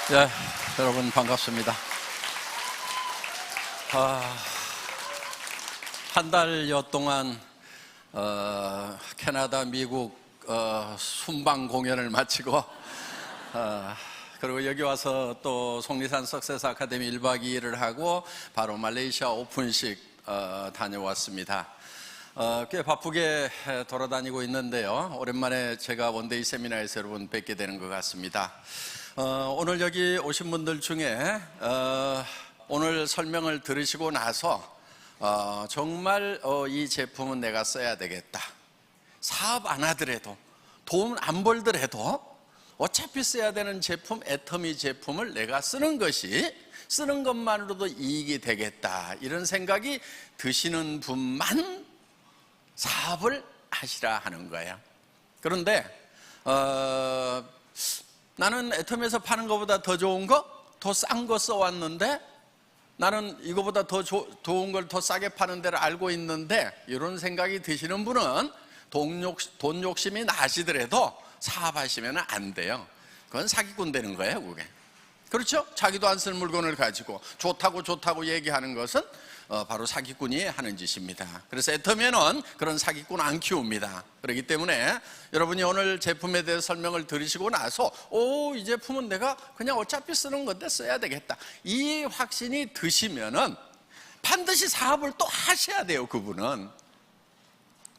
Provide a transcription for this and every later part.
네, 여러분 반갑습니다. 한 달여 동안 캐나다, 미국 순방 공연을 마치고 그리고 여기 와서 또 속리산 석세스 아카데미 1박 2일을 하고 바로 말레이시아 오픈식 다녀왔습니다. 꽤 바쁘게 돌아다니고 있는데요. 오랜만에 제가 원데이 세미나에서 여러분 뵙게 되는 것 같습니다. 오늘 여기 오신 분들 중에 오늘 설명을 들으시고 나서 정말 이 제품은 내가 써야 되겠다, 사업 안 하더라도 돈 안 벌더라도 어차피 써야 되는 제품, 애터미 제품을 내가 쓰는 것만으로도 이익이 되겠다, 이런 생각이 드시는 분만 사업을 하시라 하는 거예요. 그런데 나는 애터미에서 파는 것보다 더 좋은 거, 더 싼 거 써왔는데 나는 이거보다 더 좋은 걸 더 싸게 파는 데를 알고 있는데, 이런 생각이 드시는 분은 돈 욕심이 나시더라도 사업하시면 안 돼요. 그건 사기꾼 되는 거예요, 그게. 그렇죠? 자기도 안 쓸 물건을 가지고 좋다고 얘기하는 것은 바로 사기꾼이 하는 짓입니다. 그래서 애터미는 그런 사기꾼 안 키웁니다. 그렇기 때문에 여러분이 오늘 제품에 대해서 설명을 들으시고 나서 이 제품은 내가 그냥 어차피 쓰는 건데 써야 되겠다, 이 확신이 드시면은 반드시 사업을 또 하셔야 돼요, 그분은.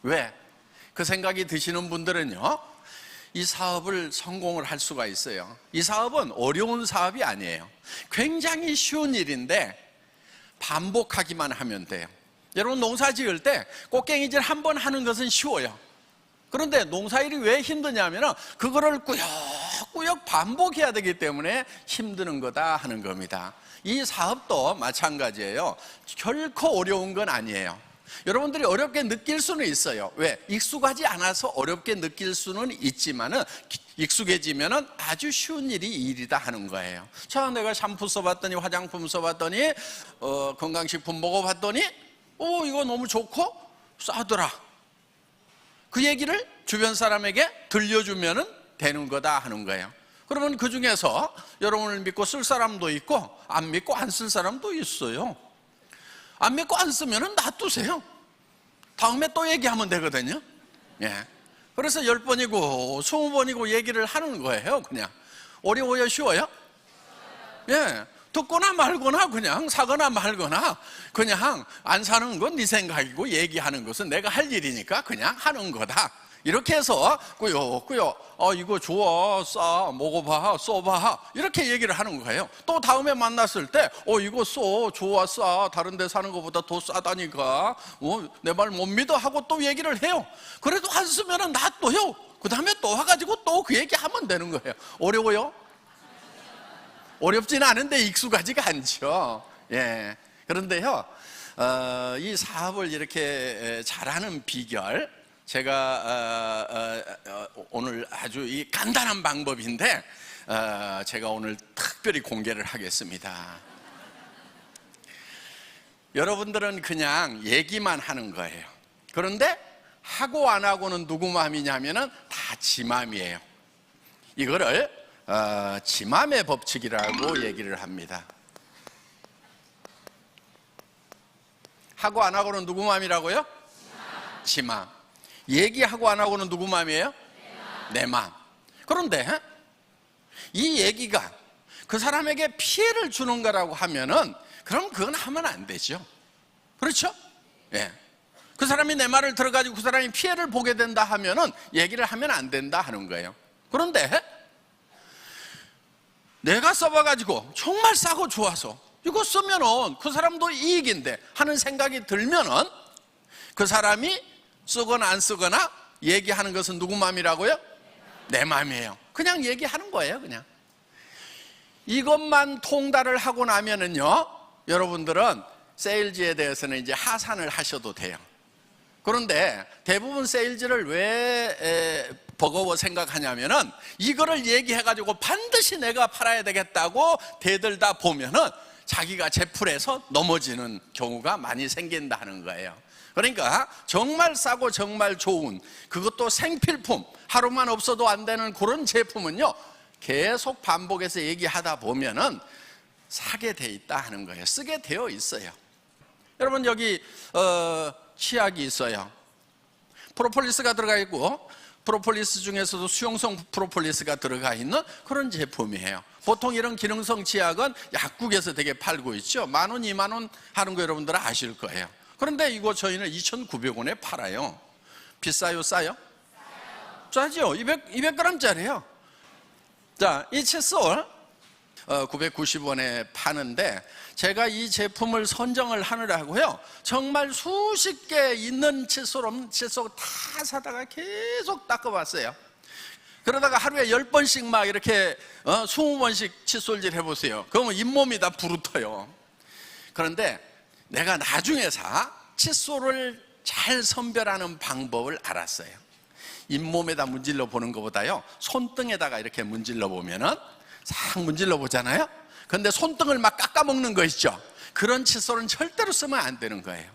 왜? 그 생각이 드시는 분들은요, 이 사업을 성공을 할 수가 있어요. 이 사업은 어려운 사업이 아니에요. 굉장히 쉬운 일인데 반복하기만 하면 돼요. 여러분, 농사 지을 때 꽃갱이질 한 번 하는 것은 쉬워요. 그런데 농사일이 왜 힘드냐면 그거를 꾸역꾸역 반복해야 되기 때문에 힘드는 거다 하는 겁니다. 이 사업도 마찬가지예요. 결코 어려운 건 아니에요. 여러분들이 어렵게 느낄 수는 있어요. 왜? 익숙하지 않아서 어렵게 느낄 수는 있지만은 익숙해지면은 아주 쉬운 일이 일이다 하는 거예요. 자, 내가 샴푸 써봤더니, 화장품 써봤더니, 건강식품 먹어봤더니, 이거 너무 좋고 싸더라. 그 얘기를 주변 사람에게 들려주면은 되는 거다 하는 거예요. 그러면 그 중에서 여러분을 믿고 쓸 사람도 있고 안 믿고 안 쓸 사람도 있어요. 안 믿고 안 쓰면은 놔두세요. 다음에 또 얘기하면 되거든요. 예. 그래서 10번이고 20번이고 얘기를 하는 거예요. 그냥 어려워요, 쉬워요? 예. 듣거나 말거나 그냥 사거나 말거나 그냥 안 사는 건 네 생각이고 얘기하는 것은 내가 할 일이니까 그냥 하는 거다, 이렇게 해서 꾸역꾸역 이거 좋아, 싸, 먹어봐, 써봐, 이렇게 얘기를 하는 거예요. 또 다음에 만났을 때 이거 써, 좋아, 싸, 다른 데 사는 것보다 더 싸다니까 내 말 못 믿어 하고 또 얘기를 해요. 그래도 안 쓰면 놔둬요. 그 다음에 또 와가지고 또 그 얘기 하면 되는 거예요. 어려워요? 어렵지는 않은데 익숙하지가 않죠. 예. 그런데요, 이 사업을 이렇게 잘하는 비결, 제가 오늘 아주 이 간단한 방법인데 제가 오늘 특별히 공개를 하겠습니다. 여러분들은 그냥 얘기만 하는 거예요. 그런데 하고 안 하고는 누구 마음이냐면은 다 지 마음이에요. 이거를 지맘의 법칙이라고 얘기를 합니다. 하고 안 하고는 누구 마음이라고요? 지맘. 얘기하고 안 하고는 누구 마음이에요? 내 마음. 그런데 이 얘기가 그 사람에게 피해를 주는 거라고 하면은 그럼 그건 하면 안 되죠. 그렇죠? 예. 그 사람이 내 말을 들어가지고 그 사람이 피해를 보게 된다 하면은 얘기를 하면 안 된다 하는 거예요. 그런데 내가 써봐가지고 정말 싸고 좋아서 이거 쓰면은 그 사람도 이익인데 하는 생각이 들면은 그 사람이 쓰거나 안 쓰거나 얘기하는 것은 누구 마음이라고요? 내 마음이에요. 그냥 얘기하는 거예요, 그냥. 이것만 통달을 하고 나면은요, 여러분들은 세일즈에 대해서는 이제 하산을 하셔도 돼요. 그런데 대부분 세일즈를 왜 버거워 생각하냐면은 이거를 얘기해가지고 반드시 내가 팔아야 되겠다고 대들다 보면은 자기가 제풀에서 넘어지는 경우가 많이 생긴다는 거예요. 그러니까 정말 싸고 정말 좋은, 그것도 생필품, 하루만 없어도 안 되는 그런 제품은요, 계속 반복해서 얘기하다 보면은 사게 돼 있다 하는 거예요. 쓰게 되어 있어요. 여러분, 여기 치약이 있어요. 프로폴리스가 들어가 있고, 프로폴리스 중에서도 수용성 프로폴리스가 들어가 있는 그런 제품이에요. 보통 이런 기능성 치약은 약국에서 되게 팔고 있죠. 10,000원, 20,000원 하는 거 여러분들은 아실 거예요. 그런데 이거 저희는 2,900원에 팔아요. 비싸요, 싸요? 싸죠. 200g짜리예요. 자, 이 칫솔 990원에 파는데, 제가 이 제품을 선정을 하느라고요, 정말 수십 개 있는 칫솔 없는 칫솔 다 사다가 계속 닦아봤어요. 그러다가 하루에 10번씩 막 이렇게 20번씩 칫솔질 해보세요. 그러면 잇몸이 다 부르터요. 그런데 내가 나중에 칫솔을 잘 선별하는 방법을 알았어요. 잇몸에다 문질러 보는 것보다요, 손등에다가 이렇게 문질러 보면은 싹 문질러 보잖아요. 근데 손등을 막 깎아먹는 거 있죠. 그런 칫솔은 절대로 쓰면 안 되는 거예요.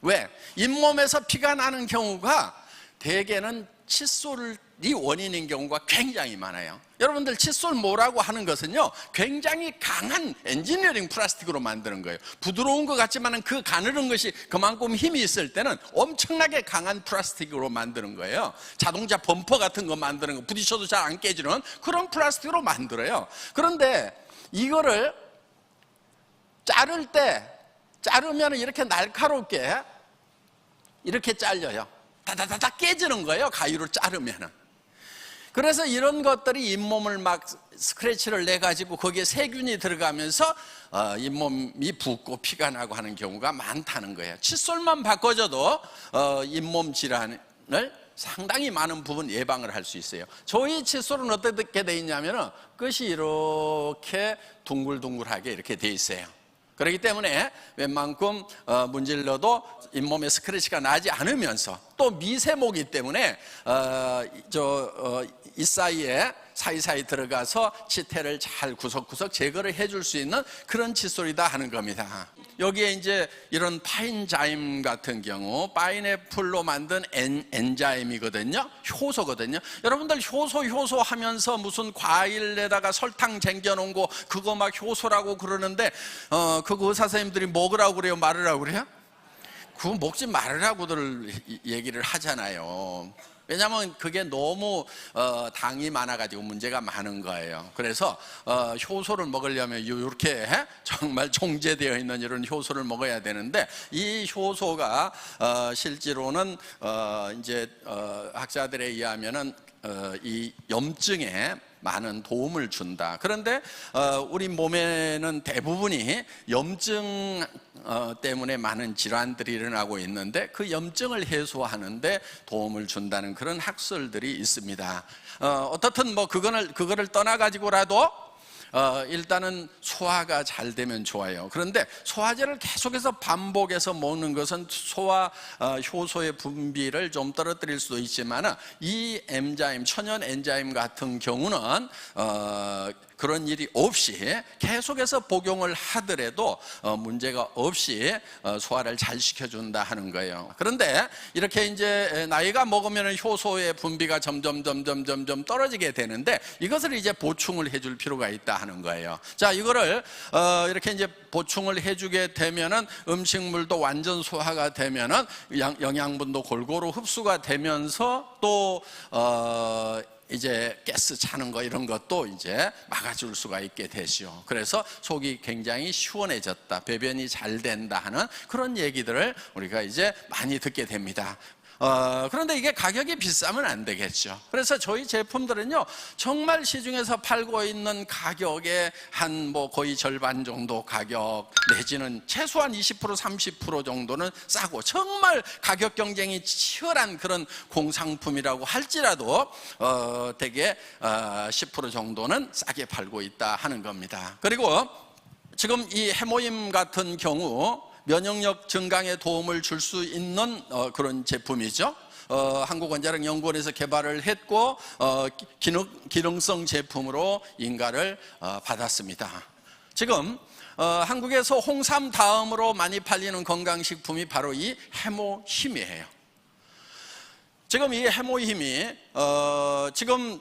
왜? 잇몸에서 피가 나는 경우가 대개는 칫솔이 원인인 경우가 굉장히 많아요. 여러분들, 칫솔 모라고 하는 것은요, 굉장히 강한 엔지니어링 플라스틱으로 만드는 거예요. 부드러운 것 같지만 그 가늘은 것이 그만큼 힘이 있을 때는 엄청나게 강한 플라스틱으로 만드는 거예요. 자동차 범퍼 같은 거 만드는 거, 부딪혀도 잘 안 깨지는 그런 플라스틱으로 만들어요. 그런데 이거를 자르면 이렇게 날카롭게 이렇게 잘려요. 다다다다 깨지는 거예요, 가위로 자르면은. 그래서 이런 것들이 잇몸을 막 스크래치를 내가지고 거기에 세균이 들어가면서 잇몸이 붓고 피가 나고 하는 경우가 많다는 거예요. 칫솔만 바꿔줘도 잇몸 질환을 상당히 많은 부분 예방을 할 수 있어요. 저희 칫솔은 어떻게 돼 있냐면은 끝이 이렇게 둥글둥글하게 이렇게 돼 있어요. 그렇기 때문에 웬만큼 문질러도 잇몸에 스크래치가 나지 않으면서, 또 미세모기 때문에 이 사이사이 들어가서 치태를 잘 구석구석 제거를 해줄 수 있는 그런 칫솔이다 하는 겁니다. 여기에 이제 이런 파인자임 같은 경우, 파인애플로 만든 엔자임이거든요. 효소거든요. 여러분들, 효소 하면서 무슨 과일에다가 설탕 쟁겨놓은 거 그거 막 효소라고 그러는데, 그거 의사 선생님들이 먹으라고 그래요, 말으라고 그래요? 그거 먹지 말으라고들 얘기를 하잖아요. 왜냐하면 그게 너무 당이 많아가지고 문제가 많은 거예요. 그래서 효소를 먹으려면 이렇게 정말 정제되어 있는 이런 효소를 먹어야 되는데, 이 효소가 실제로는 이제 학자들에 의하면은 이 염증에 많은 도움을 준다. 그런데 우리 몸에는 대부분이 염증 때문에 많은 질환들이 일어나고 있는데, 그 염증을 해소하는데 도움을 준다는 그런 학설들이 있습니다. 어떻든 뭐 그거를 떠나가지고라도 일단은 소화가 잘 되면 좋아요. 그런데 소화제를 계속해서 반복해서 먹는 것은 소화 효소의 분비를 좀 떨어뜨릴 수도 있지만, 이 엔자임, 천연 엔자임 같은 경우는 그런 일이 없이 계속해서 복용을 하더라도 문제가 없이 소화를 잘 시켜준다 하는 거예요. 그런데 이렇게 이제 나이가 먹으면 효소의 분비가 점점 떨어지게 되는데, 이것을 이제 보충을 해줄 필요가 있다 하는 거예요. 자, 이거를 이렇게 이제 보충을 해주게 되면은 음식물도 완전 소화가 되면은 영양분도 골고루 흡수가 되면서 또 이제 가스 차는 거 이런 것도 이제 막아줄 수가 있게 되죠. 그래서 속이 굉장히 시원해졌다, 배변이 잘 된다 하는 그런 얘기들을 우리가 이제 많이 듣게 됩니다. 그런데 이게 가격이 비싸면 안 되겠죠. 그래서 저희 제품들은요, 정말 시중에서 팔고 있는 가격의 한 뭐 거의 절반 정도 가격, 내지는 최소한 20% 30% 정도는 싸고, 정말 가격 경쟁이 치열한 그런 공상품이라고 할지라도 대개 10% 정도는 싸게 팔고 있다 하는 겁니다. 그리고 지금 이 해모임 같은 경우 면역력 증강에 도움을 줄 수 있는 그런 제품이죠. 한국원자력연구원에서 개발을 했고 기능성 제품으로 인가를 받았습니다. 지금 한국에서 홍삼 다음으로 많이 팔리는 건강식품이 바로 이 해모힘이에요. 지금 이 해모힘이 지금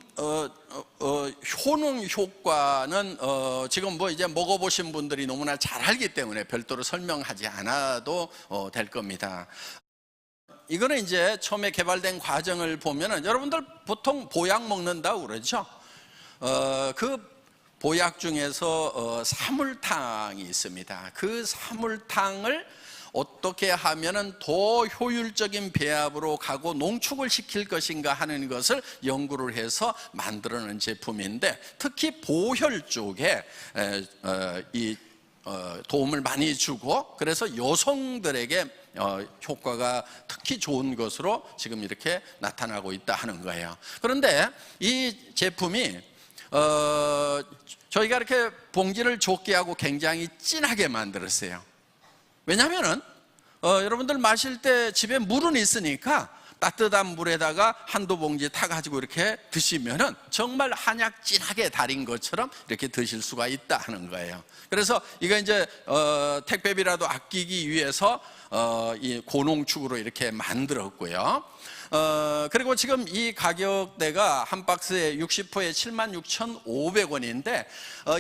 효능 효과는 지금 뭐 이제 먹어보신 분들이 너무나 잘 알기 때문에 별도로 설명하지 않아도 될 겁니다. 이거는 이제 처음에 개발된 과정을 보면은 여러분들 보통 보약 먹는다고 그러죠. 그 보약 중에서 사물탕이 있습니다. 그 사물탕을 어떻게 하면은 더 효율적인 배합으로 가고 농축을 시킬 것인가 하는 것을 연구를 해서 만들어낸 제품인데, 특히 보혈 쪽에 도움을 많이 주고, 그래서 여성들에게 효과가 특히 좋은 것으로 지금 이렇게 나타나고 있다 하는 거예요. 그런데 이 제품이 저희가 이렇게 봉지를 좁게 하고 굉장히 진하게 만들었어요. 왜냐하면은 여러분들 마실 때 집에 물은 있으니까 따뜻한 물에다가 한두 봉지 타가지고 이렇게 드시면은 정말 한약 진하게 달인 것처럼 이렇게 드실 수가 있다 하는 거예요. 그래서 이거 이제 택배비라도 아끼기 위해서 이 고농축으로 이렇게 만들었고요. 그리고 지금 이 가격대가 한 박스에 60호에 76,500원인데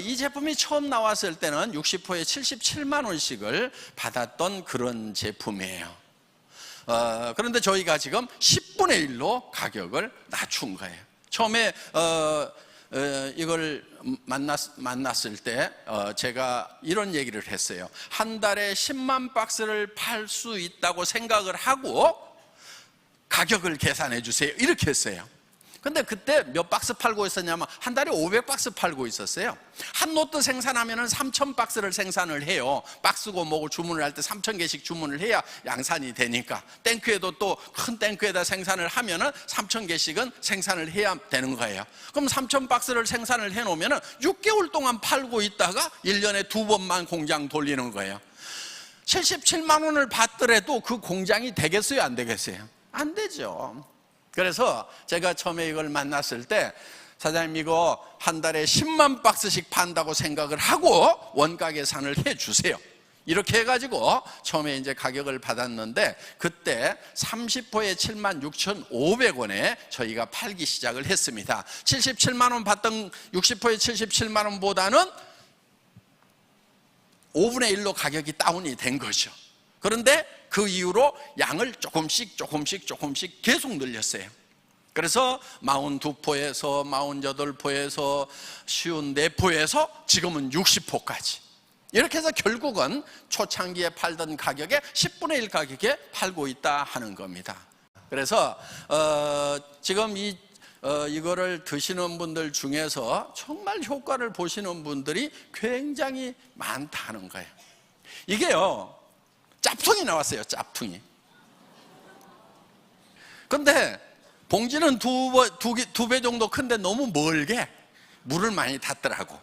이 제품이 처음 나왔을 때는 60호에 77만 원씩을 받았던 그런 제품이에요. 그런데 저희가 지금 10분의 1로 가격을 낮춘 거예요. 처음에 이걸 만났을 때 제가 이런 얘기를 했어요. 한 달에 10만 박스를 팔 수 있다고 생각을 하고 가격을 계산해 주세요, 이렇게 했어요. 근데 그때 몇 박스 팔고 있었냐면 한 달에 500박스 팔고 있었어요. 한 로트 생산하면 3,000박스를 생산을 해요. 박스고 뭐고 주문을 할 때 3,000개씩 주문을 해야 양산이 되니까. 탱크에도 또 큰 탱크에다 생산을 하면 3,000개씩은 생산을 해야 되는 거예요. 그럼 3,000박스를 생산을 해놓으면 6개월 동안 팔고 있다가 1년에 2번만 공장 돌리는 거예요. 77만 원을 받더라도 그 공장이 되겠어요, 안 되겠어요? 안 되죠. 그래서 제가 처음에 이걸 만났을 때 사장님 이거 한 달에 10만 박스씩 판다고 생각을 하고 원가 계산을 해 주세요, 이렇게 해가지고 처음에 이제 가격을 받았는데 그때 30호에 76,500원에 저희가 팔기 시작을 했습니다. 77만 원 받던 60호에 77만 원보다는 5분의 1로 가격이 다운이 된 거죠. 그런데 그 이후로 양을 조금씩 계속 늘렸어요. 그래서 42포에서 48포에서 54포에서 지금은 60포까지 이렇게 해서 결국은 초창기에 팔던 가격의 10분의 1 가격에 팔고 있다 하는 겁니다. 그래서 지금 이거를 드시는 분들 중에서 정말 효과를 보시는 분들이 굉장히 많다는 거예요. 이게요, 짭퉁이 나왔어요, 짭퉁이. 근데 봉지는 두 배 정도 큰데 너무 멀게 물을 많이 탔더라고.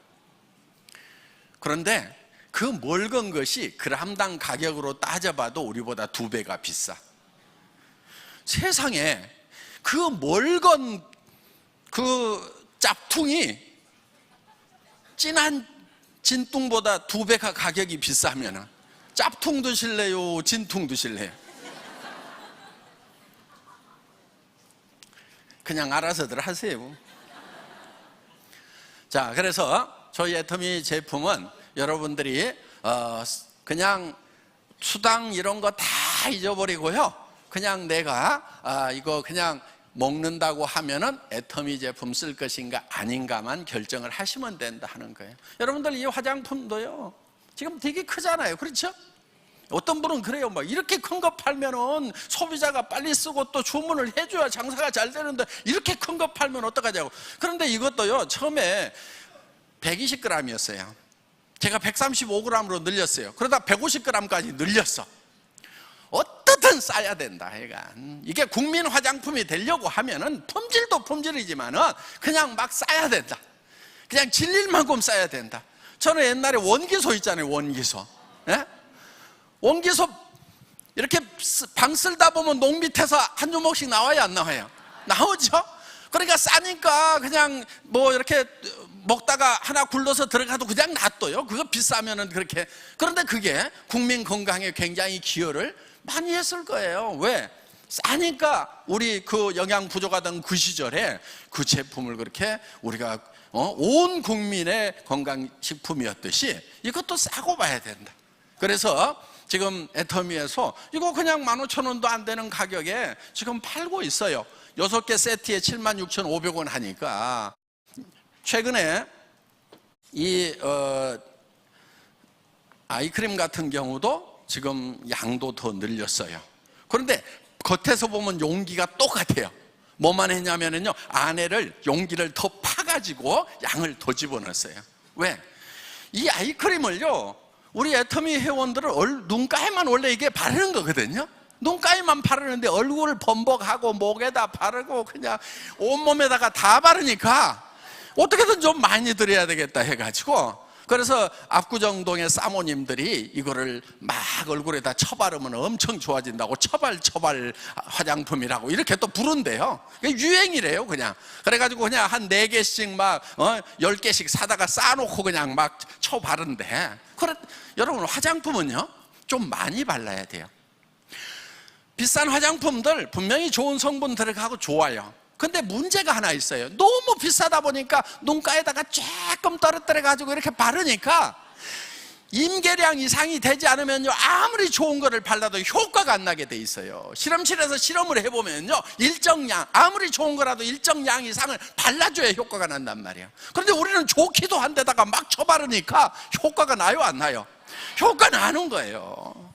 그런데 그 멀건 것이 그람당 가격으로 따져봐도 우리보다 2배가 비싸. 세상에 그 멀건 그 짭퉁이 진한 진퉁보다 2배가 가격이 비싸면은 짭퉁 드실래요, 진퉁 드실래요? 그냥 알아서들 하세요. 자, 그래서 저희 애터미 제품은 여러분들이 그냥 수당 이런 거 다 잊어버리고요, 그냥 내가 이거 그냥 먹는다고 하면은 애터미 제품 쓸 것인가 아닌가만 결정을 하시면 된다 하는 거예요. 여러분들 이 화장품도요 지금 되게 크잖아요, 그렇죠? 어떤 분은 그래요, 뭐 이렇게 큰 거 팔면은 소비자가 빨리 쓰고 또 주문을 해줘야 장사가 잘 되는데 이렇게 큰 거 팔면 어떡하냐고. 그런데 이것도요 처음에 120g이었어요 제가 135g으로 늘렸어요. 그러다 150g까지 늘렸어. 어떻든 싸야 된다. 이게 국민 화장품이 되려고 하면은 품질도 품질이지만은 그냥 막 싸야 된다. 그냥 질릴 만큼 싸야 된다. 저는 옛날에 원기소 있잖아요, 원기소. 예? 원기소 이렇게 방 쓸다 보면 농 밑에서 한 주먹씩 나와요, 안 나와요? 나오죠? 그러니까 싸니까 그냥 뭐 이렇게 먹다가 하나 굴러서 들어가도 그냥 놔둬요. 그거 비싸면은 그렇게. 그런데 그게 국민 건강에 굉장히 기여를 많이 했을 거예요. 왜? 싸니까 우리 그 영양 부족하던 그 시절에 그 제품을 그렇게 우리가 온 국민의 건강식품이었듯이 이것도 싸고 봐야 된다. 그래서 지금 애터미에서 이거 그냥 15,000원도 안 되는 가격에 지금 팔고 있어요. 6개 세트에 76,500원 하니까. 최근에 이 아이크림 같은 경우도 지금 양도 더 늘렸어요. 그런데 겉에서 보면 용기가 똑같아요. 뭐만 했냐면요, 안에를 용기를 더 파가지고 양을 더 집어넣었어요. 왜? 이 아이크림을요, 우리 애터미 회원들은 눈가에만 원래 이게 바르는 거거든요. 눈가에만 바르는데 얼굴을 범벅하고 목에다 바르고 그냥 온몸에다가 다 바르니까 어떻게든 좀 많이 드려야 되겠다 해가지고, 그래서 압구정동의 사모님들이 이거를 막 얼굴에다 쳐바르면 엄청 좋아진다고 처발 화장품이라고 이렇게 또 부른대요. 유행이래요 그냥. 그래가지고 그냥 한 4개씩 막 10개씩 사다가 싸놓고 그냥 막 쳐바른대. 그래, 여러분 화장품은요 좀 많이 발라야 돼요. 비싼 화장품들 분명히 좋은 성분 들어가고 좋아요. 근데 문제가 하나 있어요. 너무 비싸다 보니까 눈가에다가 조금 떨어뜨려가지고 이렇게 바르니까 임계량 이상이 되지 않으면요, 아무리 좋은 거를 발라도 효과가 안 나게 돼 있어요. 실험실에서 실험을 해보면요, 일정 양, 아무리 좋은 거라도 일정 양 이상을 발라줘야 효과가 난단 말이에요. 그런데 우리는 좋기도 한 데다가 막 쳐바르니까 효과가 나요, 안 나요? 효과 나는 거예요.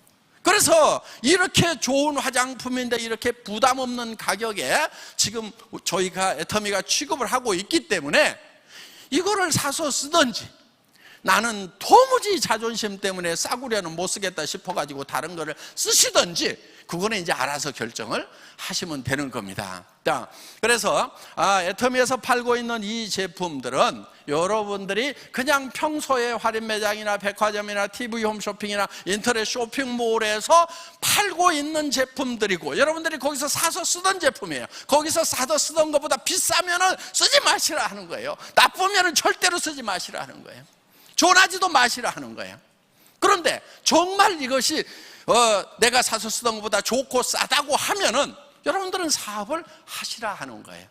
그래서 이렇게 좋은 화장품인데 이렇게 부담 없는 가격에 지금 저희가 애터미가 취급을 하고 있기 때문에 이거를 사서 쓰든지, 나는 도무지 자존심 때문에 싸구려는 못 쓰겠다 싶어가지고 다른 거를 쓰시든지, 그거는 이제 알아서 결정을 하시면 되는 겁니다. 자, 그래서 애터미에서 팔고 있는 이 제품들은 여러분들이 그냥 평소에 할인 매장이나 백화점이나 TV 홈쇼핑이나 인터넷 쇼핑몰에서 팔고 있는 제품들이고, 여러분들이 거기서 사서 쓰던 제품이에요. 거기서 사서 쓰던 것보다 비싸면은 쓰지 마시라 하는 거예요. 나쁘면은 절대로 쓰지 마시라 하는 거예요. 존하지도 마시라 하는 거예요. 그런데 정말 이것이 내가 사서 쓰던 것보다 좋고 싸다고 하면은 여러분들은 사업을 하시라 하는 거예요.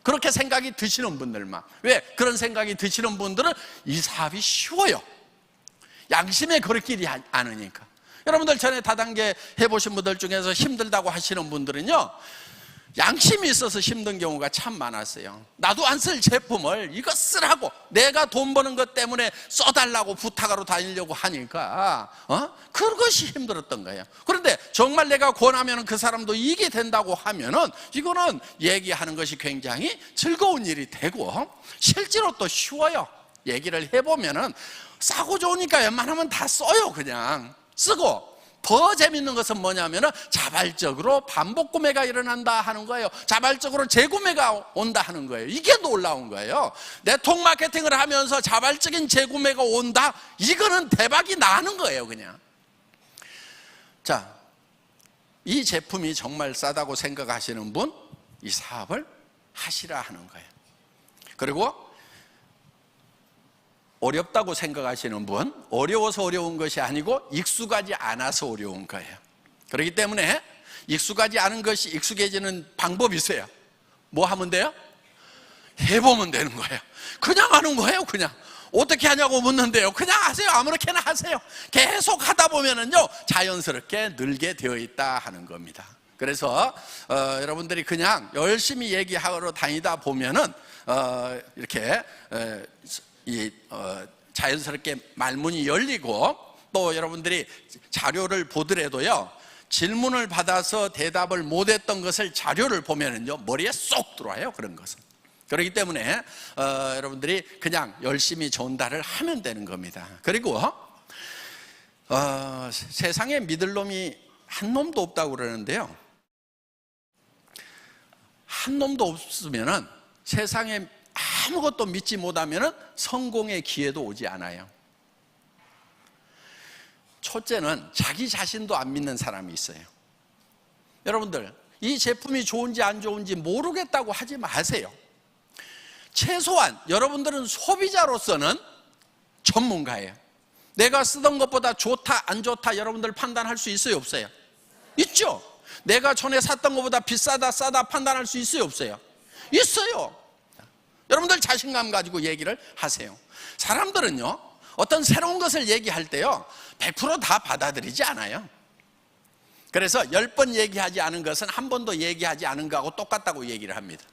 그렇게 생각이 드시는 분들만. 왜? 그런 생각이 드시는 분들은 이 사업이 쉬워요. 양심에 거릴 길이 않으니까. 여러분들 전에 다단계 해보신 분들 중에서 힘들다고 하시는 분들은요, 양심이 있어서 힘든 경우가 참 많았어요. 나도 안 쓸 제품을 이거 쓰라고, 내가 돈 버는 것 때문에 써달라고 부탁하러 다니려고 하니까 그것이 힘들었던 거예요. 그런데 정말 내가 권하면 그 사람도 이익이 된다고 하면은 이거는 얘기하는 것이 굉장히 즐거운 일이 되고 실제로 또 쉬워요. 얘기를 해보면은 싸고 좋으니까 웬만하면 다 써요. 그냥 쓰고, 더 재밌는 것은 뭐냐면 자발적으로 반복 구매가 일어난다 하는 거예요. 자발적으로 재구매가 온다 하는 거예요. 이게 놀라운 거예요. 네트워크 마케팅을 하면서 자발적인 재구매가 온다, 이거는 대박이 나는 거예요. 그냥. 자, 이 제품이 정말 싸다고 생각하시는 분, 이 사업을 하시라 하는 거예요. 그리고 어렵다고 생각하시는 분, 어려워서 어려운 것이 아니고 익숙하지 않아서 어려운 거예요. 그렇기 때문에 익숙하지 않은 것이 익숙해지는 방법이 있어요. 뭐 하면 돼요? 해보면 되는 거예요. 그냥 하는 거예요. 그냥. 어떻게 하냐고 묻는데요, 그냥 하세요. 아무렇게나 하세요. 계속 하다 보면은요, 자연스럽게 늘게 되어 있다 하는 겁니다. 그래서 여러분들이 그냥 열심히 얘기하러 다니다 보면은 이렇게 자연스럽게 말문이 열리고, 또 여러분들이 자료를 보더라도요, 질문을 받아서 대답을 못했던 것을 자료를 보면은요, 머리에 쏙 들어와요. 그런 것은. 그렇기 때문에 여러분들이 그냥 열심히 전달을 하면 되는 겁니다. 그리고 세상에 믿을 놈이 한 놈도 없다고 그러는데요, 한 놈도 없으면은, 세상에 아무것도 믿지 못하면은 성공의 기회도 오지 않아요. 첫째는 자기 자신도 안 믿는 사람이 있어요. 여러분들, 이 제품이 좋은지 안 좋은지 모르겠다고 하지 마세요. 최소한 여러분들은 소비자로서는 전문가예요. 내가 쓰던 것보다 좋다 안 좋다 여러분들 판단할 수 있어요 없어요? 있죠. 내가 전에 샀던 것보다 비싸다 싸다 판단할 수 있어요 없어요? 있어요. 여러분들 자신감 가지고 얘기를 하세요. 사람들은요 어떤 새로운 것을 얘기할 때요 100% 다 받아들이지 않아요. 그래서 10번 얘기하지 않은 것은 한 번도 얘기하지 않은 거하고 똑같다고 얘기를 합니다.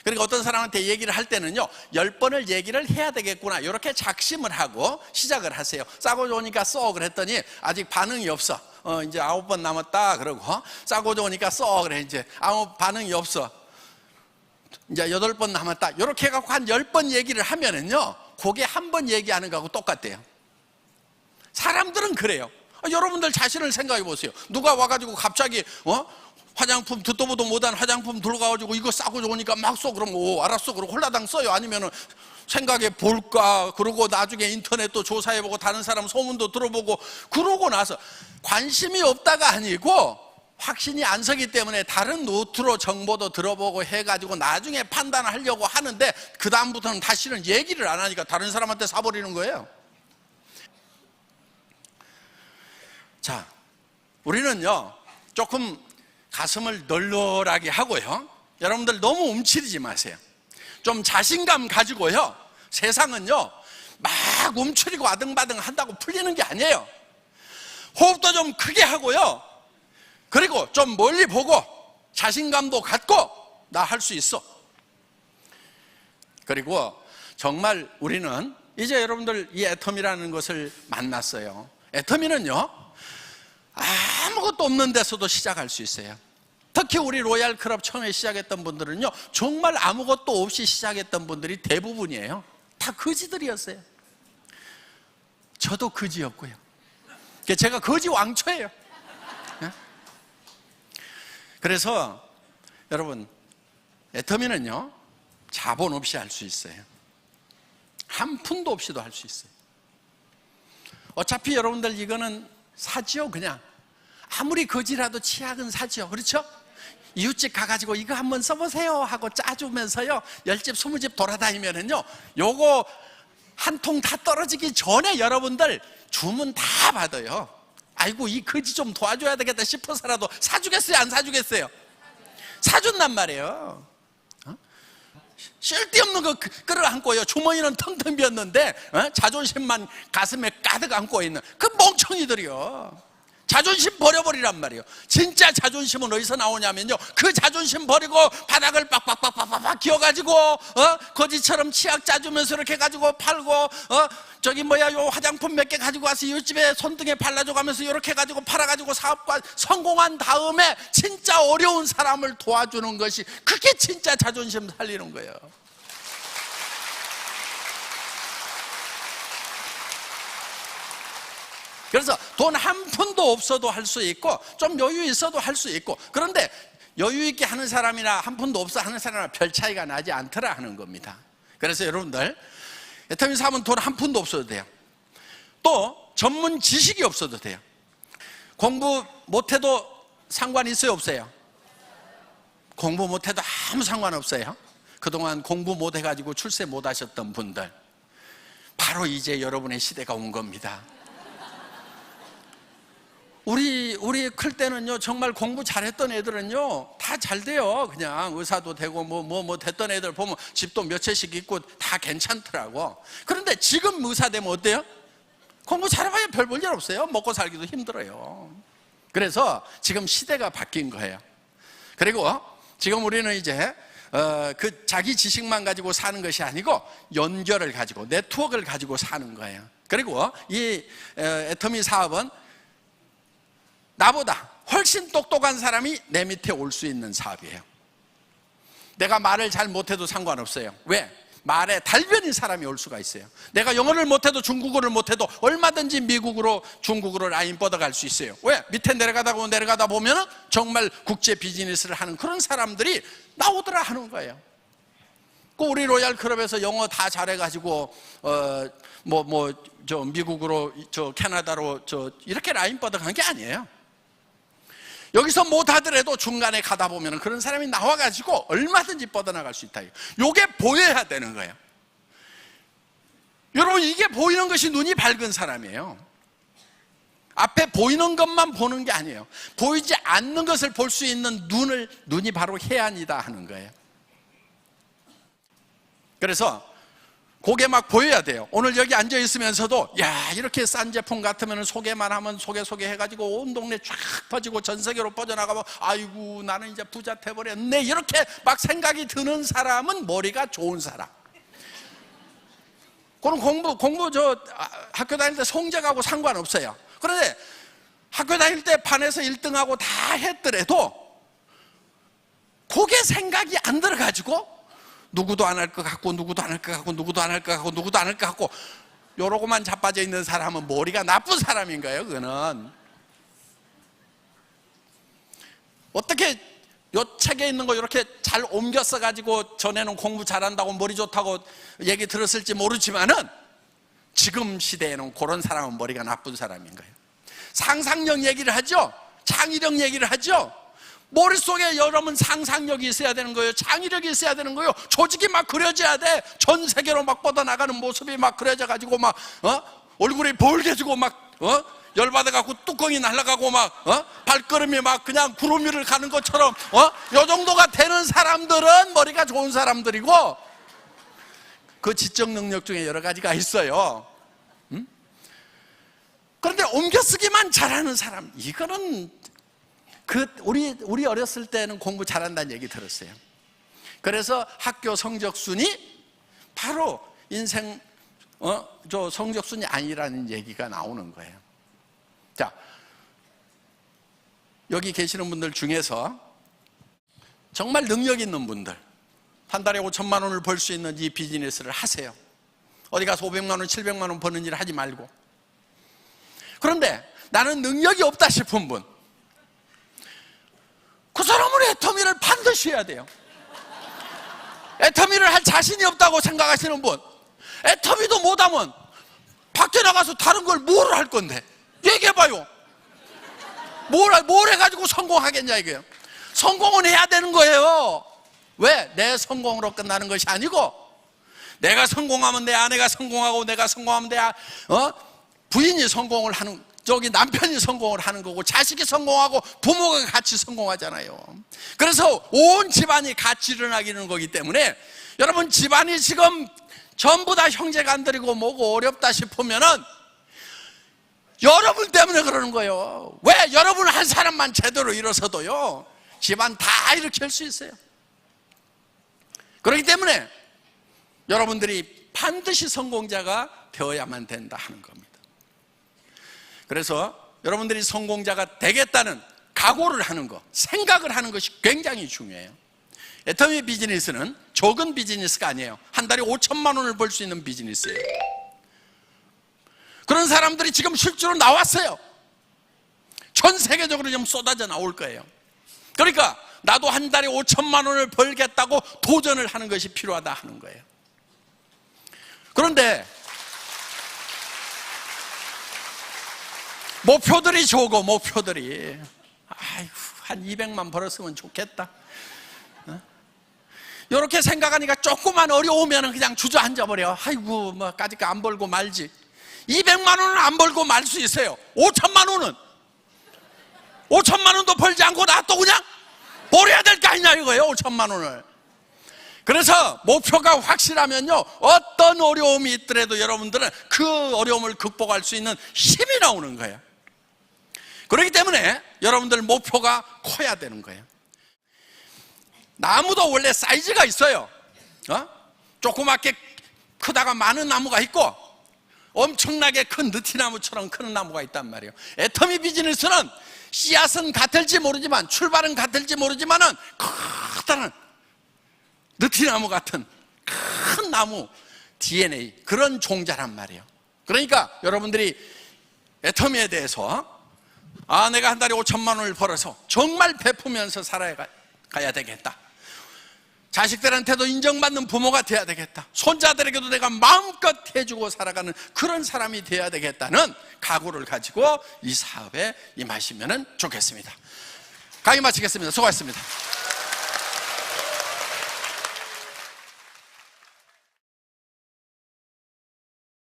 그러니까 어떤 사람한테 얘기를 할 때는요 10번을 얘기를 해야 되겠구나 이렇게 작심을 하고 시작을 하세요. 싸고 좋으니까 써 그랬더니 아직 반응이 없어. 이제 9번 남았다 그러고 싸고 좋으니까 써 그래 이제 아무 반응이 없어. 이제 8번 남았다 이렇게 해갖고 한 10번 얘기를 하면은요 그게 한 번 얘기하는 거하고 똑같대요. 사람들은 그래요. 여러분들 자신을 생각해 보세요. 누가 와가지고 갑자기 화장품 듣도 보도 못한 화장품 들어가가지고 이거 싸고 좋으니까 막 써 그러면 알았어 그러고 홀라당 써요. 아니면은 생각해 볼까 그러고 나중에 인터넷도 조사해보고 다른 사람 소문도 들어보고 그러고 나서 관심이 없다가 아니고 확신이 안 서기 때문에 다른 노트로 정보도 들어보고 해가지고 나중에 판단을 하려고 하는데 그 다음부터는 다시는 얘기를 안 하니까 다른 사람한테 사버리는 거예요. 자, 우리는요 조금 가슴을 널널하게 하고요 여러분들 너무 움츠리지 마세요. 좀 자신감 가지고요 세상은요 막 움츠리고 아등바등 한다고 풀리는 게 아니에요. 호흡도 좀 크게 하고요 그리고 좀 멀리 보고 자신감도 갖고 나 할 수 있어. 그리고 정말 우리는 이제 여러분들 이 애터미라는 것을 만났어요. 애터미는요 아무것도 없는 데서도 시작할 수 있어요. 특히 우리 로얄 클럽 처음에 시작했던 분들은요 정말 아무것도 없이 시작했던 분들이 대부분이에요. 다 거지들이었어요. 저도 거지였고요. 제가 거지 왕초예요. 그래서 여러분 애터미는요 자본 없이 할 수 있어요. 한 푼도 없이도 할 수 있어요. 어차피 여러분들 이거는 사지요. 그냥 아무리 거지라도 치약은 사지요. 그렇죠? 이웃집 가가지고 이거 한번 써보세요 하고 짜주면서요 10집 20집 돌아다니면은요 요거 한 통 다 떨어지기 전에 여러분들 주문 다 받아요. 아이고 이 거지 좀 도와줘야 되겠다 싶어서라도 사주겠어요 안 사주겠어요? 사준단 말이에요. 쓸데없는 거 끌어안고요 주머니는 텅텅 비었는데 자존심만 가슴에 가득 안고 있는 그 멍청이들이요. 자존심 버려버리란 말이에요. 진짜 자존심은 어디서 나오냐면요 그 자존심 버리고 바닥을 빡빡빡빡빡 기어가지고 거지처럼 치약 짜주면서 이렇게 가지고 팔고 요 화장품 몇 개 가지고 와서 이웃집에 손등에 발라줘 가면서 이렇게 가지고 팔아가지고 사업과 성공한 다음에 진짜 어려운 사람을 도와주는 것이 그게 진짜 자존심 살리는 거예요. 그래서 돈 한 푼도 없어도 할 수 있고 좀 여유 있어도 할 수 있고 그런데 여유 있게 하는 사람이나 한 푼도 없어 하는 사람이나 별 차이가 나지 않더라 하는 겁니다. 그래서 여러분들 애터미 사업은 돈 한 푼도 없어도 돼요. 또 전문 지식이 없어도 돼요. 공부 못해도 상관 있어요 없어요? 공부 못해도 아무 상관없어요. 그동안 공부 못해가지고 출세 못하셨던 분들 바로 이제 여러분의 시대가 온 겁니다. 우리 클 때는요 정말 공부 잘했던 애들은요 다 잘 돼요. 그냥 의사도 되고 뭐 됐던 애들 보면 집도 몇 채씩 있고 다 괜찮더라고. 그런데 지금 의사 되면 어때요? 공부 잘해봐야 별 볼 일 없어요. 먹고 살기도 힘들어요. 그래서 지금 시대가 바뀐 거예요. 그리고 지금 우리는 이제 그 자기 지식만 가지고 사는 것이 아니고 연결을 가지고 네트워크를 가지고 사는 거예요. 그리고 이 애터미 사업은 나보다 훨씬 똑똑한 사람이 내 밑에 올 수 있는 사업이에요. 내가 말을 잘 못해도 상관없어요. 왜? 말에 달변인 사람이 올 수가 있어요. 내가 영어를 못해도 중국어를 못해도 얼마든지 미국으로 중국으로 라인 뻗어갈 수 있어요. 왜? 밑에 내려가다 보면 정말 국제 비즈니스를 하는 그런 사람들이 나오더라 하는 거예요. 그 우리 로얄 클럽에서 영어 다 잘해가지고 미국으로 캐나다로 이렇게 라인 뻗어간 게 아니에요. 여기서 못하더라도 중간에 가다 보면 그런 사람이 나와가지고 얼마든지 뻗어나갈 수 있다. 요게 보여야 되는 거예요. 여러분, 이게 보이는 것이 눈이 밝은 사람이에요. 앞에 보이는 것만 보는 게 아니에요. 보이지 않는 것을 볼 수 있는 눈이 바로 해안이다 하는 거예요. 그래서 그게 막 보여야 돼요. 오늘 여기 앉아 있으면서도 야, 이렇게 싼 제품 같으면 소개만 하면 소개 해가지고 온 동네 쫙 퍼지고 전 세계로 뻗어나가면 아이고 나는 이제 부자 돼버렸네, 이렇게 막 생각이 드는 사람은 머리가 좋은 사람. 그럼 공부 학교 다닐 때 성적하고 상관없어요. 그런데 학교 다닐 때 반에서 1등하고 다 했더라도 그게 생각이 안 들어가지고 누구도 안 할 것 같고 누구도 안 할 것 같고 누구도 안 할 것 같고 누구도 안 할 것 같고 요러고만 자빠져 있는 사람은 머리가 나쁜 사람인 거예요. 그거는 어떻게 요 책에 있는 거 이렇게 잘 옮겨 써가지고 전에는 공부 잘한다고 머리 좋다고 얘기 들었을지 모르지만은 지금 시대에는 그런 사람은 머리가 나쁜 사람인 거예요. 상상력 얘기를 하죠. 창의력 얘기를 하죠. 머릿속에 여러분 상상력이 있어야 되는 거예요. 창의력이 있어야 되는 거예요. 조직이 막 그려져야 돼. 전 세계로 막 뻗어나가는 모습이 막 그려져 가지고 막 얼굴이 벌개지고 막 열받아 갖고 뚜껑이 날아가고 막 발걸음이 막 그냥 구름 위를 가는 것처럼 요 정도가 되는 사람들은 머리가 좋은 사람들이고, 그 지적 능력 중에 여러 가지가 있어요. 그런데 옮겨 쓰기만 잘하는 사람, 이거는 우리 어렸을 때는 공부 잘한다는 얘기 들었어요. 그래서 학교 성적순이 바로 인생 성적순이 아니라는 얘기가 나오는 거예요. 자, 여기 계시는 분들 중에서 정말 능력 있는 분들, 한 달에 5천만 원을 벌 수 있는 이 비즈니스를 하세요. 어디 가서 500만 원, 700만 원 버는 일을 하지 말고. 그런데 나는 능력이 없다 싶은 분, 그 사람은 애터미를 반드시 해야 돼요. 애터미를 할 자신이 없다고 생각하시는 분, 애터미도 못하면 밖에 나가서 다른 걸 뭘 할 건데 얘기해봐요. 뭘 해가지고 성공하겠냐 이거예요. 성공은 해야 되는 거예요. 왜? 내 성공으로 끝나는 것이 아니고, 내가 성공하면 내 아내가 성공하고, 내가 성공하면 내 부인이 성공을 하는, 저기 남편이 성공을 하는 거고, 자식이 성공하고 부모가 같이 성공하잖아요. 그래서 온 집안이 같이 일어나기는 거기 때문에, 여러분 집안이 지금 전부 다 형제간들이고 뭐고 어렵다 싶으면은 여러분 때문에 그러는 거예요. 왜? 여러분 한 사람만 제대로 일어서도요 집안 다 일으킬 수 있어요. 그렇기 때문에 여러분들이 반드시 성공자가 되어야만 된다 하는 겁니다. 그래서 여러분들이 성공자가 되겠다는 각오를 하는 것, 생각을 하는 것이 굉장히 중요해요. 애터미 비즈니스는 적은 비즈니스가 아니에요. 한 달에 5천만 원을 벌 수 있는 비즈니스예요. 그런 사람들이 지금 실제로 나왔어요. 전 세계적으로 지금 쏟아져 나올 거예요. 그러니까 나도 한 달에 5천만 원을 벌겠다고 도전을 하는 것이 필요하다 하는 거예요. 그런데 목표들이 적어. 목표들이 아이고 한 200만 벌었으면 좋겠다, 이렇게 생각하니까 조금만 어려우면 그냥 주저앉아 버려. 아이고 뭐 까짓거 안 벌고 말지. 200만 원은 안 벌고 말 수 있어요. 5천만 원도 벌지 않고 나 또 그냥 버려야 될 거 아니냐 이거예요. 5천만 원을. 그래서 목표가 확실하면요 어떤 어려움이 있더라도 여러분들은 그 어려움을 극복할 수 있는 힘이 나오는 거예요. 그렇기 때문에 여러분들 목표가 커야 되는 거예요. 나무도 원래 사이즈가 있어요. 조그맣게 크다가 많은 나무가 있고, 엄청나게 큰 느티나무처럼 큰 나무가 있단 말이에요. 애터미 비즈니스는 씨앗은 같을지 모르지만, 출발은 같을지 모르지만은 커다란 느티나무 같은 큰 나무 DNA, 그런 종자란 말이에요. 그러니까 여러분들이 애터미에 대해서 내가 한 달에 5천만 원을 벌어서 정말 베푸면서 살아가야 되겠다, 자식들한테도 인정받는 부모가 돼야 되겠다, 손자들에게도 내가 마음껏 해주고 살아가는 그런 사람이 돼야 되겠다는 각오를 가지고 이 사업에 임하시면 좋겠습니다. 강의 마치겠습니다. 수고하셨습니다.